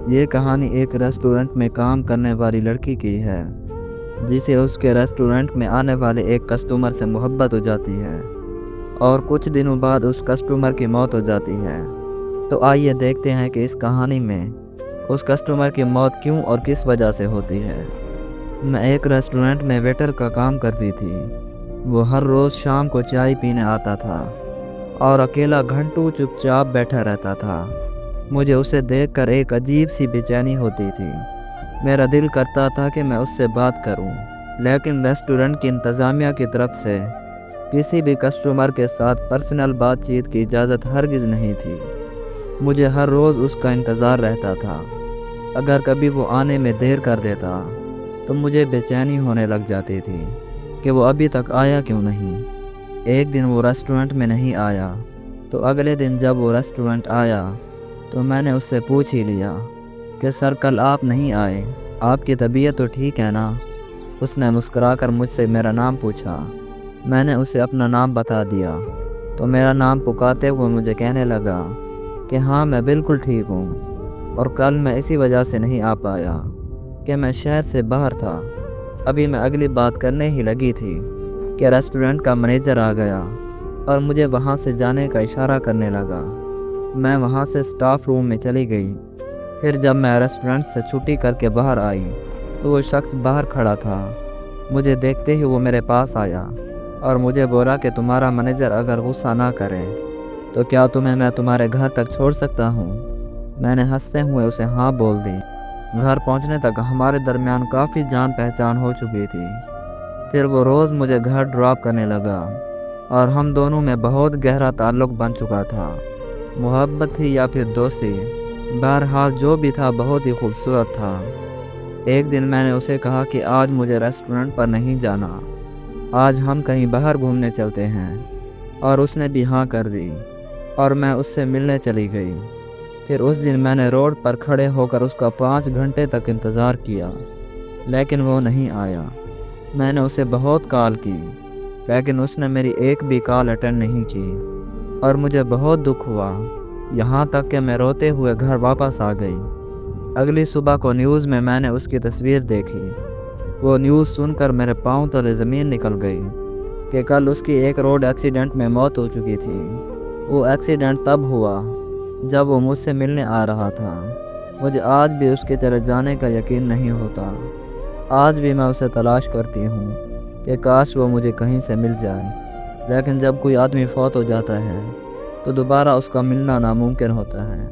یہ کہانی ایک ریسٹورنٹ میں کام کرنے والی لڑکی کی ہے جسے اس کے ریسٹورنٹ میں آنے والے ایک کسٹمر سے محبت ہو جاتی ہے اور کچھ دنوں بعد اس کسٹمر کی موت ہو جاتی ہے۔ تو آئیے دیکھتے ہیں کہ اس کہانی میں اس کسٹمر کی موت کیوں اور کس وجہ سے ہوتی ہے۔ میں ایک ریسٹورنٹ میں ویٹر کا کام کرتی تھی۔ وہ ہر روز شام کو چائے پینے آتا تھا اور اکیلا گھنٹوں چپ چاپ بیٹھا رہتا تھا۔ مجھے اسے دیکھ کر ایک عجیب سی بے چینی ہوتی تھی۔ میرا دل کرتا تھا کہ میں اس سے بات کروں، لیکن ریسٹورنٹ کی انتظامیہ کی طرف سے کسی بھی کسٹمر کے ساتھ پرسنل بات چیت کی اجازت ہرگز نہیں تھی۔ مجھے ہر روز اس کا انتظار رہتا تھا۔ اگر کبھی وہ آنے میں دیر کر دیتا تو مجھے بے چینی ہونے لگ جاتی تھی کہ وہ ابھی تک آیا کیوں نہیں۔ ایک دن وہ ریسٹورنٹ میں نہیں آیا تو اگلے دن جب وہ ریسٹورنٹ آیا تو میں نے اس سے پوچھ ہی لیا کہ سر کل آپ نہیں آئے، آپ کی طبیعت تو ٹھیک ہے نا؟ اس نے مسکرا کر مجھ سے میرا نام پوچھا۔ میں نے اسے اپنا نام بتا دیا تو میرا نام پکارتے ہوئے مجھے کہنے لگا کہ ہاں میں بالکل ٹھیک ہوں، اور کل میں اسی وجہ سے نہیں آ پایا کہ میں شہر سے باہر تھا۔ ابھی میں اگلی بات کرنے ہی لگی تھی کہ ریسٹورنٹ کا مینیجر آ گیا اور مجھے وہاں سے جانے کا اشارہ کرنے لگا۔ میں وہاں سے اسٹاف روم میں چلی گئی۔ پھر جب میں ریسٹورنٹ سے چھٹی کر کے باہر آئی تو وہ شخص باہر کھڑا تھا۔ مجھے دیکھتے ہی وہ میرے پاس آیا اور مجھے بولا کہ تمہارا مینیجر اگر غصہ نہ کرے تو کیا تمہیں میں تمہارے گھر تک چھوڑ سکتا ہوں؟ میں نے ہنستے ہوئے اسے ہاں بول دی۔ گھر پہنچنے تک ہمارے درمیان کافی جان پہچان ہو چکی تھی۔ پھر وہ روز مجھے گھر ڈراپ کرنے لگا اور ہم دونوں میں بہت گہرا تعلق بن چکا تھا۔ محبت تھی یا پھر دوستی، بہرحال جو بھی تھا بہت ہی خوبصورت تھا۔ ایک دن میں نے اسے کہا کہ آج مجھے ریسٹورنٹ پر نہیں جانا، آج ہم کہیں باہر گھومنے چلتے ہیں، اور اس نے بھی ہاں کر دی اور میں اس سے ملنے چلی گئی۔ پھر اس دن میں نے روڈ پر کھڑے ہو کر اس کا 5 گھنٹے تک انتظار کیا، لیکن وہ نہیں آیا۔ میں نے اسے بہت کال کی لیکن اس نے میری ایک بھی کال اٹینڈ نہیں کی اور مجھے بہت دکھ ہوا، یہاں تک کہ میں روتے ہوئے گھر واپس آ گئی۔ اگلی صبح کو نیوز میں نے اس کی تصویر دیکھی۔ وہ نیوز سن کر میرے پاؤں تلے زمین نکل گئی کہ کل اس کی ایک روڈ ایکسیڈنٹ میں موت ہو چکی تھی۔ وہ ایکسیڈنٹ تب ہوا جب وہ مجھ سے ملنے آ رہا تھا۔ مجھے آج بھی اس کے چلے جانے کا یقین نہیں ہوتا۔ آج بھی میں اسے تلاش کرتی ہوں کہ کاش وہ مجھے کہیں سے مل جائے، لیکن جب کوئی آدمی فوت ہو جاتا ہے تو دوبارہ اس کا ملنا ناممکن ہوتا ہے۔